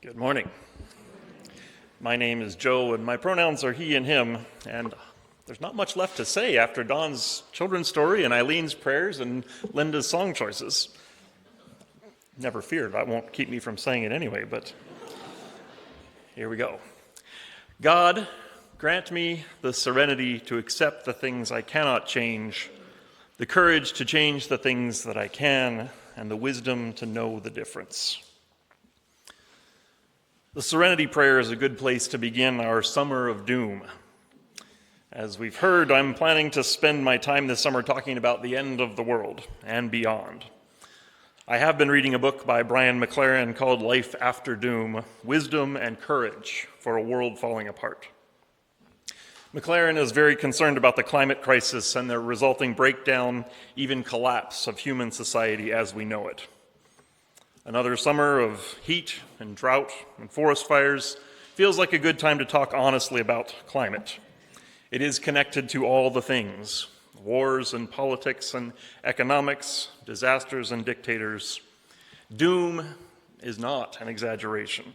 Good morning. My name is Joe, and my pronouns are he and him, and there's not much left to say after Don's children's story and Eileen's prayers and Linda's song choices. Never fear, that won't keep me from saying it anyway, but here we go. God, grant me the serenity to accept the things I cannot change, the courage to change the things that I can, and the wisdom to know the difference. The Serenity Prayer is a good place to begin our summer of doom. As we've heard, I'm planning to spend my time this summer talking about the end of the world and beyond. I have been reading a book by Brian McLaren called Life After Doom, Wisdom and Courage for a World Falling Apart. McLaren is very concerned about the climate crisis and the resulting breakdown, even collapse of human society as we know it. Another summer of heat and drought and forest fires feels like a good time to talk honestly about climate. It is connected to all the things, wars and politics and economics, disasters and dictators. Doom is not an exaggeration.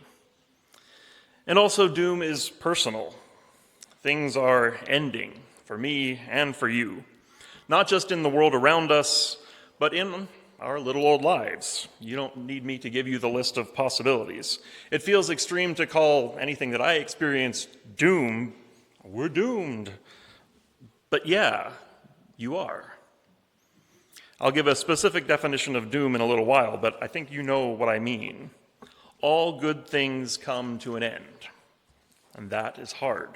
And also doom is personal. Things are ending for me and for you, not just in the world around us, but in our little old lives. You don't need me to give you the list of possibilities. It feels extreme to call anything that I experience doom. We're doomed. But yeah, you are. I'll give a specific definition of doom in a little while, but I think you know what I mean. All good things come to an end, and that is hard.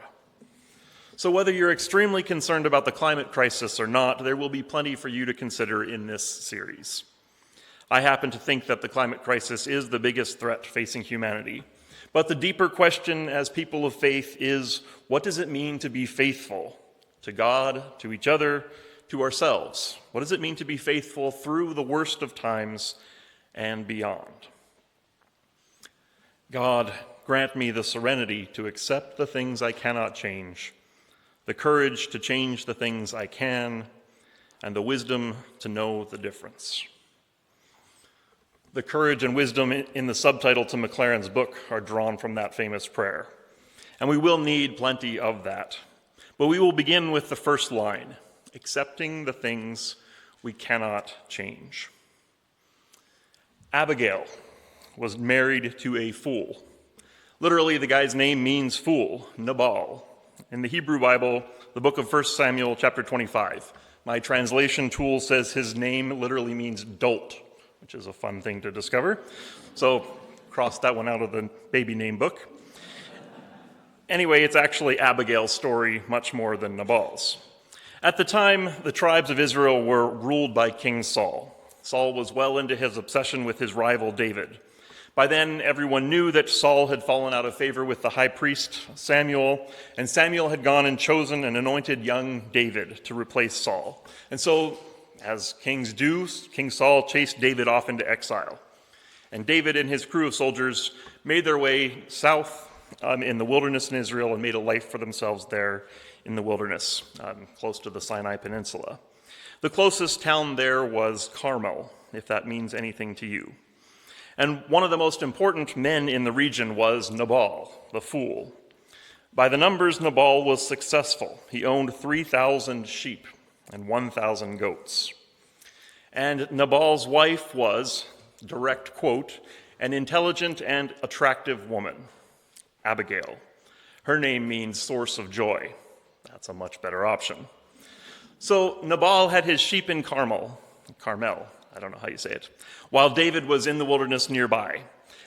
So whether you're extremely concerned about the climate crisis or not, there will be plenty for you to consider in this series. I happen to think that the climate crisis is the biggest threat facing humanity. But the deeper question as people of faith is, what does it mean to be faithful to God, to each other, to ourselves? What does it mean to be faithful through the worst of times and beyond? God, grant me the serenity to accept the things I cannot change, the courage to change the things I can, and the wisdom to know the difference. The courage and wisdom in the subtitle to McLaren's book are drawn from that famous prayer. And we will need plenty of that. But we will begin with the first line, accepting the things we cannot change. Abigail was married to a fool. Literally, the guy's name means fool, Nabal. In the Hebrew Bible, the book of 1 Samuel chapter 25, my translation tool says his name literally means dolt, which is a fun thing to discover. So cross that one out of the baby name book. Anyway, it's actually Abigail's story much more than Nabal's. At the time, the tribes of Israel were ruled by King Saul. Saul was well into his obsession with his rival David. By then, everyone knew that Saul had fallen out of favor with the high priest Samuel, and Samuel had gone and chosen and anointed young David to replace Saul. And so, as kings do, King Saul chased David off into exile. And David and his crew of soldiers made their way south in the wilderness in Israel and made a life for themselves there in the wilderness, close to the Sinai Peninsula. The closest town there was Carmel, if that means anything to you. And one of the most important men in the region was Nabal, the fool. By the numbers, Nabal was successful. He owned 3,000 sheep and 1,000 goats. And Nabal's wife was, direct quote, an intelligent and attractive woman, Abigail. Her name means source of joy. That's a much better option. So Nabal had his sheep in Carmel, I don't know how you say it, while David was in the wilderness nearby.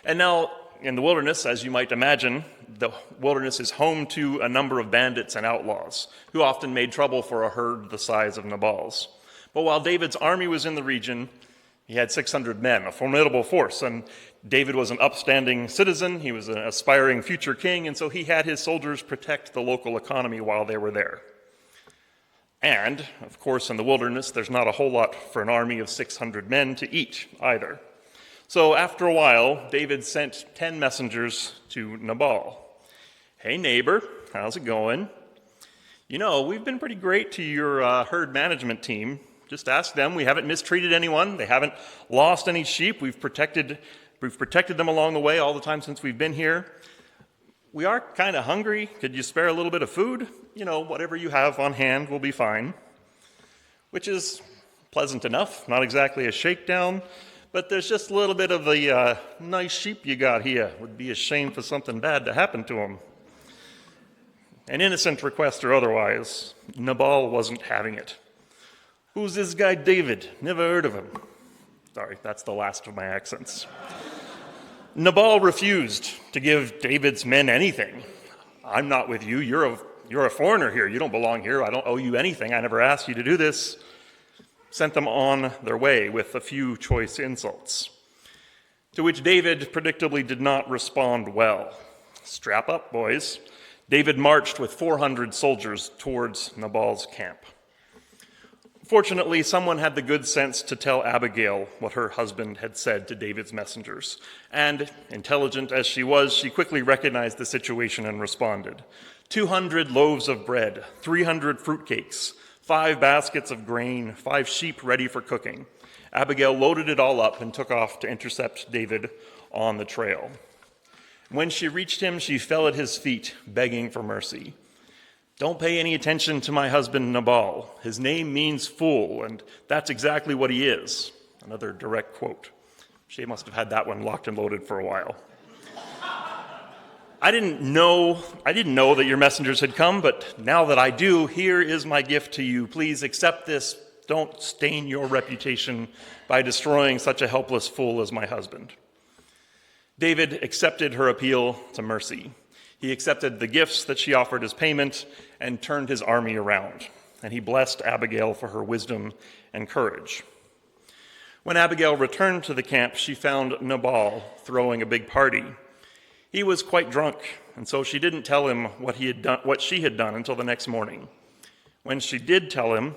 And now, in the wilderness, as you might imagine, the wilderness is home to a number of bandits and outlaws who often made trouble for a herd the size of Nabal's. But while David's army was in the region, he had 600 men, a formidable force, and David was an upstanding citizen, he was an aspiring future king, and so he had his soldiers protect the local economy while they were there. And, of course, in the wilderness, there's not a whole lot for an army of 600 men to eat either. So after a while, David sent 10 messengers to Nabal. Hey, neighbor, how's it going? You know, we've been pretty great to your herd management team. Just ask them. We haven't mistreated anyone. They haven't lost any sheep. We've protected We've protected them along the way all the time since we've been here. We are kind of hungry. Could you spare a little bit of food? Whatever you have on hand will be fine. Which is pleasant enough, not exactly a shakedown, but there's just a little bit of the nice sheep you got here. Would be a shame for something bad to happen to them. An innocent request or otherwise, Nabal wasn't having it. Who's this guy David? Never heard of him. Sorry, that's the last of my accents. Nabal refused to give David's men anything. I'm not with you. You're a foreigner here. You don't belong here. I don't owe you anything. I never asked you to do this. Sent them on their way with a few choice insults, to which David predictably did not respond well. Strap up, boys. David marched with 400 soldiers towards Nabal's camp. Fortunately, someone had the good sense to tell Abigail what her husband had said to David's messengers. And, intelligent as she was, she quickly recognized the situation and responded. 200 loaves of bread, 300 fruitcakes, 5 baskets of grain, 5 sheep ready for cooking. Abigail loaded it all up and took off to intercept David on the trail. When she reached him, she fell at his feet, begging for mercy. Don't pay any attention to my husband Nabal. His name means fool, and that's exactly what he is. Another direct quote. She must have had that one locked and loaded for a while. I didn't know that your messengers had come, but now that I do, here is my gift to you. Please accept this. Don't stain your reputation by destroying such a helpless fool as my husband. David accepted her appeal to mercy. He accepted the gifts that she offered as payment and turned his army around. And he blessed Abigail for her wisdom and courage. When Abigail returned to the camp, she found Nabal throwing a big party. He was quite drunk, and so she didn't tell him what she had done until the next morning. When she did tell him,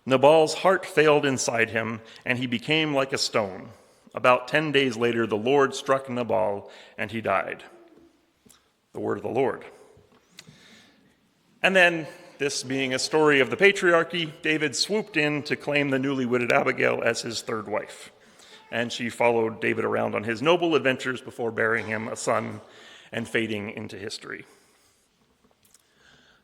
Nabal's heart failed inside him, and he became like a stone. About 10 days later, the Lord struck Nabal, and he died. The word of the Lord. And then, this being a story of the patriarchy, David swooped in to claim the newly widowed Abigail as his third wife. And she followed David around on his noble adventures before bearing him a son and fading into history.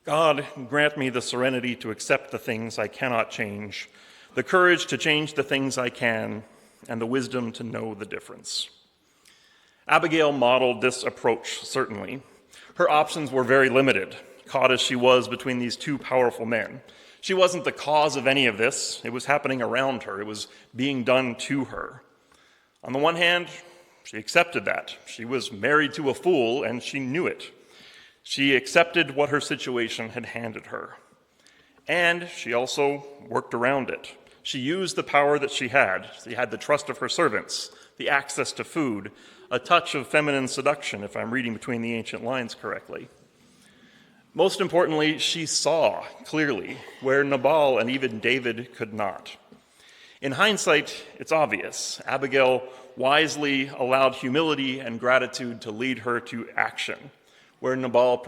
God, grant me the serenity to accept the things I cannot change, the courage to change the things I can, and the wisdom to know the difference. Abigail modeled this approach, certainly. Her options were very limited, caught as she was between these two powerful men. She wasn't the cause of any of this. It was happening around her. It was being done to her. On the one hand, she accepted that. She was married to a fool, and she knew it. She accepted what her situation had handed her. And she also worked around it. She used the power that she had. She had the trust of her servants, the access to food, a touch of feminine seduction, if I'm reading between the ancient lines correctly. Most importantly, she saw clearly where Nabal and even David could not. In hindsight, it's obvious. Abigail wisely allowed humility and gratitude to lead her to action, where Nabal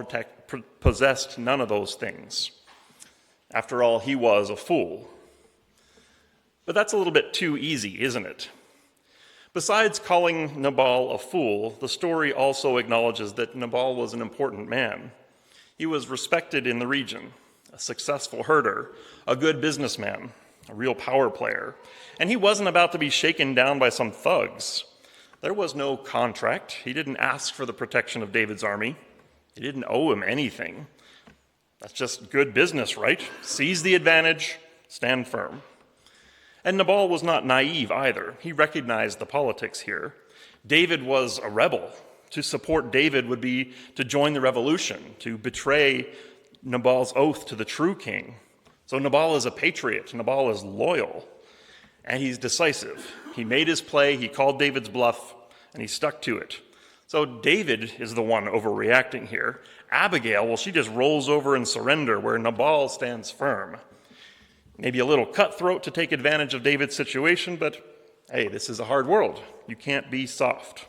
possessed none of those things. After all, he was a fool. But that's a little bit too easy, isn't it? Besides calling Nabal a fool, the story also acknowledges that Nabal was an important man. He was respected in the region, a successful herder, a good businessman, a real power player, and he wasn't about to be shaken down by some thugs. There was no contract. He didn't ask for the protection of David's army. He didn't owe him anything. That's just good business, right? Seize the advantage, stand firm. And Nabal was not naive either. He recognized the politics here. David was a rebel. To support David would be to join the revolution, to betray Nabal's oath to the true king. So Nabal is a patriot. Nabal is loyal. And he's decisive. He made his play, he called David's bluff, and he stuck to it. So David is the one overreacting here. Abigail, well, she just rolls over and surrender, where Nabal stands firm. Maybe a little cutthroat to take advantage of David's situation, but hey, this is a hard world. You can't be soft.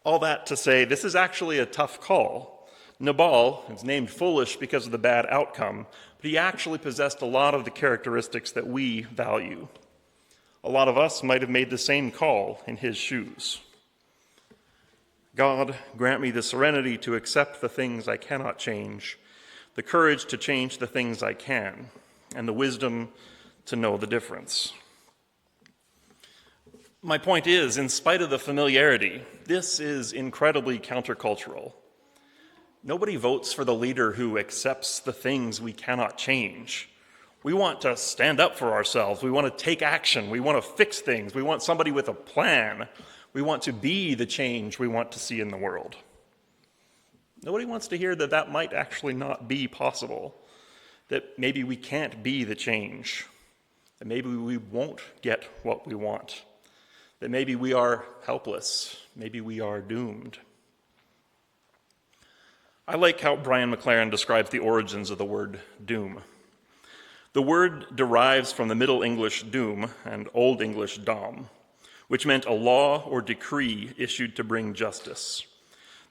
All that to say, this is actually a tough call. Nabal is named foolish because of the bad outcome, but he actually possessed a lot of the characteristics that we value. A lot of us might have made the same call in his shoes. God, grant me the serenity to accept the things I cannot change, the courage to change the things I can, and the wisdom to know the difference. My point is, in spite of the familiarity, this is incredibly countercultural. Nobody votes for the leader who accepts the things we cannot change. We want to stand up for ourselves. We want to take action. We want to fix things. We want somebody with a plan. We want to be the change we want to see in the world. Nobody wants to hear that that might actually not be possible, that maybe we can't be the change, that maybe we won't get what we want, that maybe we are helpless, maybe we are doomed. I like how Brian McLaren describes the origins of the word doom. The word derives from the Middle English doom and Old English dom, which meant a law or decree issued to bring justice.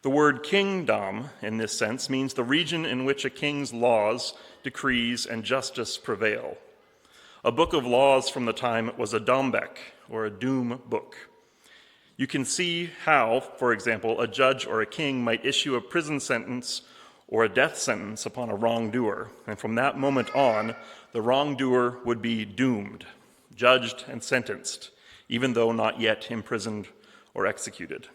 The word kingdom, in this sense, means the region in which a king's laws, decrees, and justice prevail. A book of laws from the time was a dombek, or a doom book. You can see how, for example, a judge or a king might issue a prison sentence or a death sentence upon a wrongdoer, and from that moment on, the wrongdoer would be doomed, judged and sentenced, even though not yet imprisoned or executed.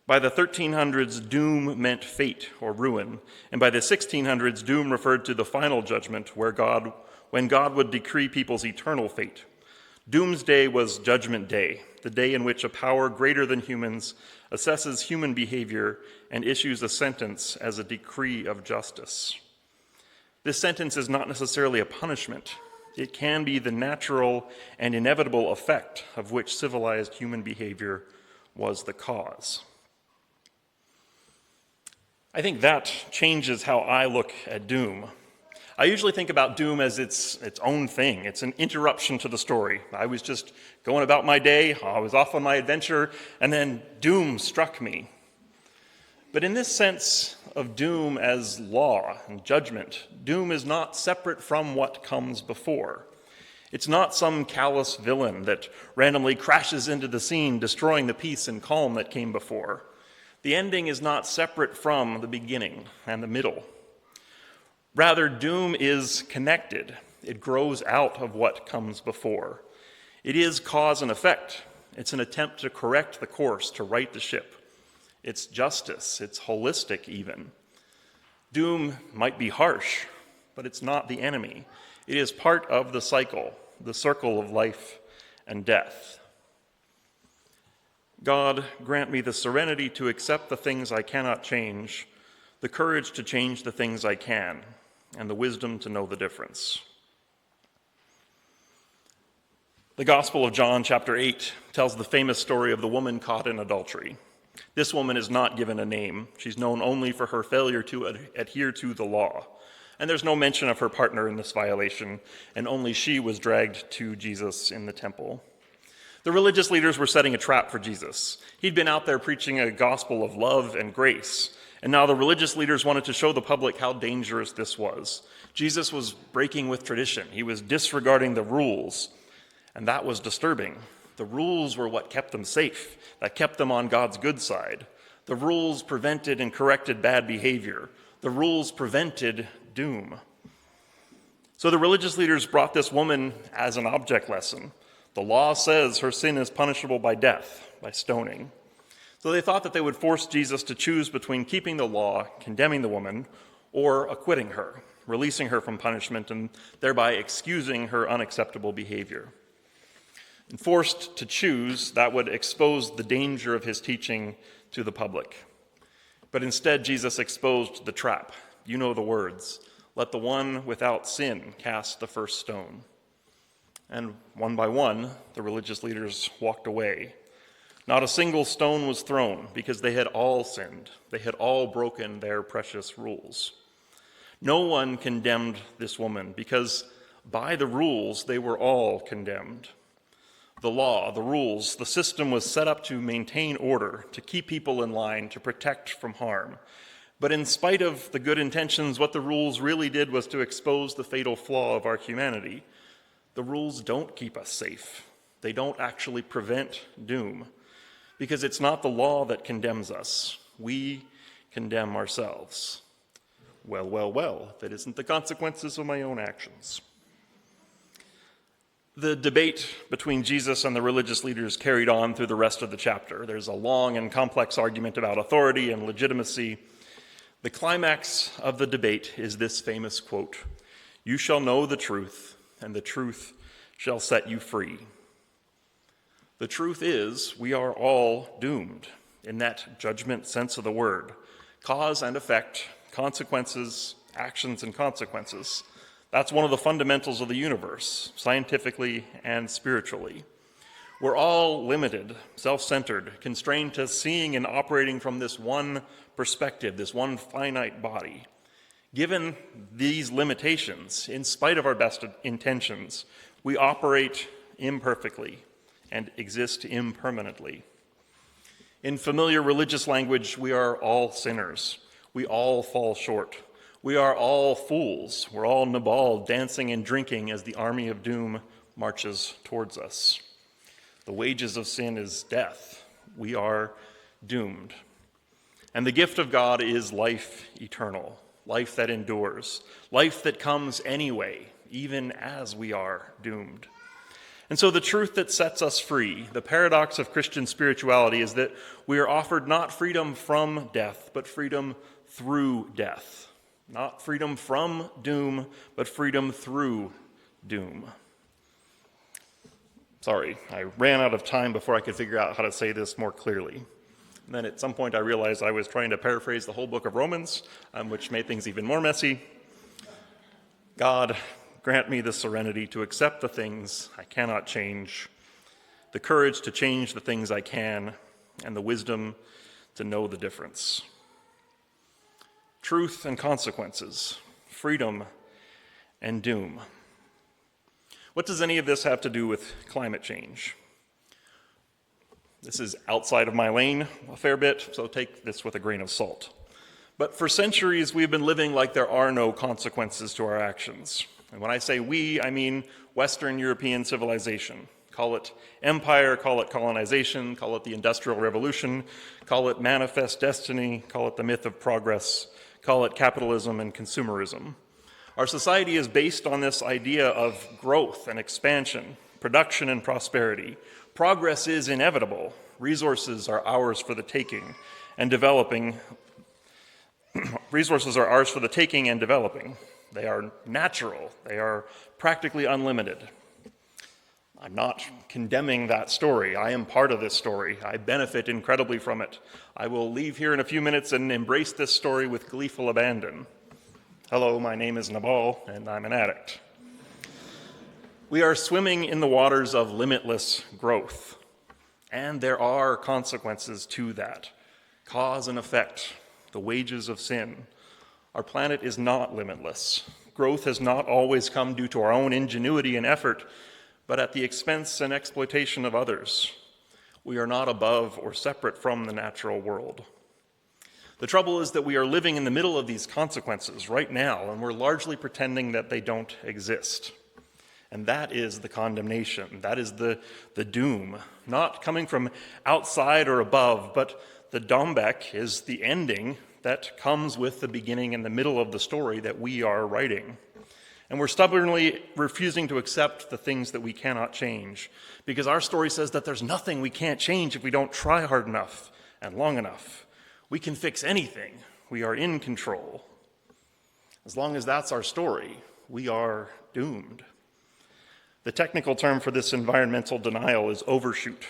By the 1300s, doom meant fate or ruin, and by the 1600s, doom referred to the final judgment when God would decree people's eternal fate. Doomsday was Judgment Day, the day in which a power greater than humans assesses human behavior and issues a sentence as a decree of justice. This sentence is not necessarily a punishment. It can be the natural and inevitable effect of which civilized human behavior was the cause. I think that changes how I look at doom. I usually think about doom as its own thing. It's an interruption to the story. I was just going about my day, I was off on my adventure, and then doom struck me. But in this sense of doom as law and judgment, doom is not separate from what comes before. It's not some callous villain that randomly crashes into the scene, destroying the peace and calm that came before. The ending is not separate from the beginning and the middle. Rather, doom is connected. It grows out of what comes before. It is cause and effect. It's an attempt to correct the course, to right the ship. It's justice. It's holistic even. Doom might be harsh, but it's not the enemy. It is part of the cycle, the circle of life and death. God, grant me the serenity to accept the things I cannot change, the courage to change the things I can, and the wisdom to know the difference. The Gospel of John, chapter 8, tells the famous story of the woman caught in adultery. This woman is not given a name. She's known only for her failure to adhere to the law. And there's no mention of her partner in this violation, and only she was dragged to Jesus in the temple. The religious leaders were setting a trap for Jesus. He'd been out there preaching a gospel of love and grace, and now the religious leaders wanted to show the public how dangerous this was. Jesus was breaking with tradition. He was disregarding the rules, and that was disturbing. The rules were what kept them safe, that kept them on God's good side. The rules prevented and corrected bad behavior. The rules prevented doom. So the religious leaders brought this woman as an object lesson. The law says her sin is punishable by death, by stoning. So they thought that they would force Jesus to choose between keeping the law, condemning the woman, or acquitting her, releasing her from punishment, and thereby excusing her unacceptable behavior. And forced to choose, that would expose the danger of his teaching to the public. But instead, Jesus exposed the trap. You know the words, "Let the one without sin cast the first stone." And one by one, the religious leaders walked away. Not a single stone was thrown because they had all sinned. They had all broken their precious rules. No one condemned this woman because by the rules they were all condemned. The law, the rules, the system was set up to maintain order, to keep people in line, to protect from harm. But in spite of the good intentions, what the rules really did was to expose the fatal flaw of our humanity. The rules don't keep us safe. They don't actually prevent doom, because it's not the law that condemns us. We condemn ourselves. Well, well, well, that isn't the consequences of my own actions. The debate between Jesus and the religious leaders carried on through the rest of the chapter. There's a long and complex argument about authority and legitimacy. The climax of the debate is this famous quote, "You shall know the truth, and the truth shall set you free." The truth is, we are all doomed in that judgment sense of the word. Cause and effect, consequences, actions and consequences. That's one of the fundamentals of the universe, scientifically and spiritually. We're all limited, self-centered, constrained to seeing and operating from this one perspective, this one finite body. Given these limitations, in spite of our best intentions, we operate imperfectly and exist impermanently. In familiar religious language, we are all sinners. We all fall short. We are all fools. We're all Nabal dancing and drinking as the army of doom marches towards us. The wages of sin is death. We are doomed. And the gift of God is life eternal, life that endures, life that comes anyway, even as we are doomed. And so the truth that sets us free, the paradox of Christian spirituality, is that we are offered not freedom from death, but freedom through death. Not freedom from doom, but freedom through doom. Sorry, I ran out of time before I could figure out how to say this more clearly. And then at some point I realized I was trying to paraphrase the whole book of Romans, which made things even more messy. God, grant me the serenity to accept the things I cannot change, the courage to change the things I can, and the wisdom to know the difference. Truth and consequences, freedom and doom. What does any of this have to do with climate change? This is outside of my lane a fair bit, so take this with a grain of salt. But for centuries, we've been living like there are no consequences to our actions. And when I say we, I mean Western European civilization. Call it empire, call it colonization, call it the Industrial Revolution, call it manifest destiny, call it the myth of progress, call it capitalism and consumerism. Our society is based on this idea of growth and expansion, production and prosperity. Progress is inevitable. Resources are ours for the taking and developing. Resources are ours for the taking and developing. They are natural. They are practically unlimited. I'm not condemning that story. I am part of this story. I benefit incredibly from it. I will leave here in a few minutes and embrace this story with gleeful abandon. Hello, my name is Nabal, and I'm an addict. We are swimming in the waters of limitless growth, and there are consequences to that. Cause and effect, the wages of sin. Our planet is not limitless. Growth has not always come due to our own ingenuity and effort, but at the expense and exploitation of others. We are not above or separate from the natural world. The trouble is that we are living in the middle of these consequences right now, and we're largely pretending that they don't exist. And that is the condemnation. That is the doom, not coming from outside or above, but the Dombek is the ending that comes with the beginning and the middle of the story that we are writing. And we're stubbornly refusing to accept the things that we cannot change, because our story says that there's nothing we can't change if we don't try hard enough and long enough. We can fix anything. We are in control. As long as that's our story, we are doomed. The technical term for this environmental denial is overshoot.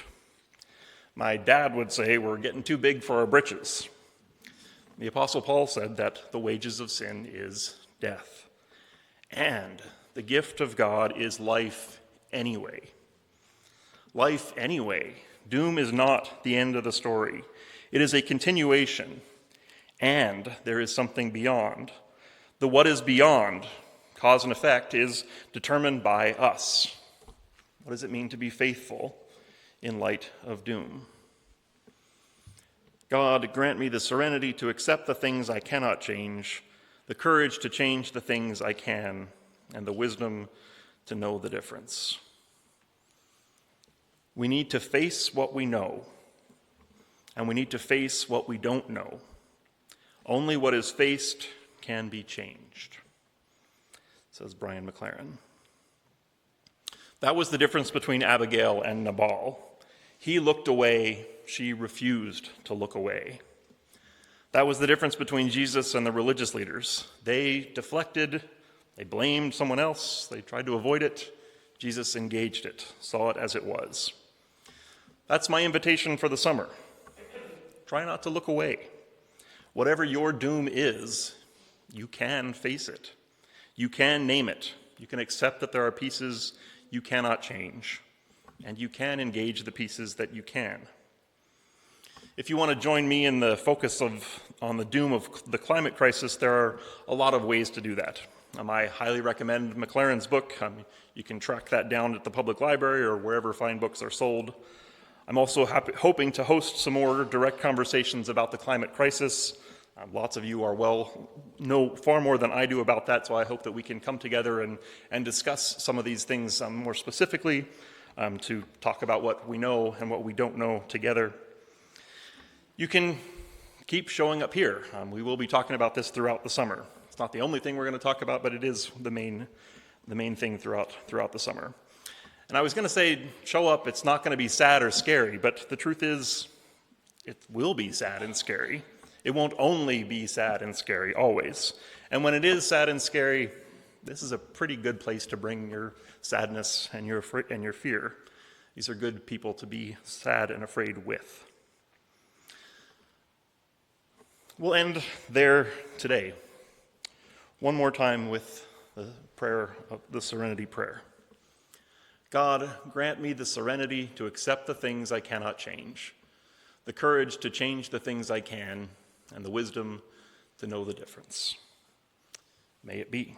My dad would say we're getting too big for our britches. The Apostle Paul said that the wages of sin is death. And the gift of God is life anyway. Life anyway. Doom is not the end of the story. It is a continuation, and there is something beyond. The what is beyond, cause and effect, is determined by us. What does it mean to be faithful in light of doom? God, grant me the serenity to accept the things I cannot change, the courage to change the things I can, and the wisdom to know the difference. We need to face what we know, and we need to face what we don't know. Only what is faced can be changed, says Brian McLaren. That was the difference between Abigail and Nabal. He looked away, she refused to look away. That was the difference between Jesus and the religious leaders. They deflected, they blamed someone else, they tried to avoid it. Jesus engaged it, saw it as it was. That's my invitation for the summer. Try not to look away. Whatever your doom is, you can face it. You can name it. You can accept that there are pieces you cannot change, and you can engage the pieces that you can. If you want to join me in the focus on the doom of the climate crisis, there are a lot of ways to do that. I highly recommend McLaren's book. You can track that down at the public library or wherever fine books are sold. I'm also hoping to host some more direct conversations about the climate crisis. Lots of you know far more than I do about that, so I hope that we can come together and discuss some of these things more specifically, to talk about what we know and what we don't know together. You can keep showing up here. We will be talking about this throughout the summer. It's not the only thing we're going to talk about, but it is the main thing throughout the summer. And I was going to say, show up, it's not going to be sad or scary, but the truth is, it will be sad and scary. It won't only be sad and scary, always. And when it is sad and scary, this is a pretty good place to bring your sadness and your fear. These are good people to be sad and afraid with. We'll end there today. One more time with the prayer of the Serenity Prayer. God, grant me the serenity to accept the things I cannot change, the courage to change the things I can, and the wisdom to know the difference. May it be.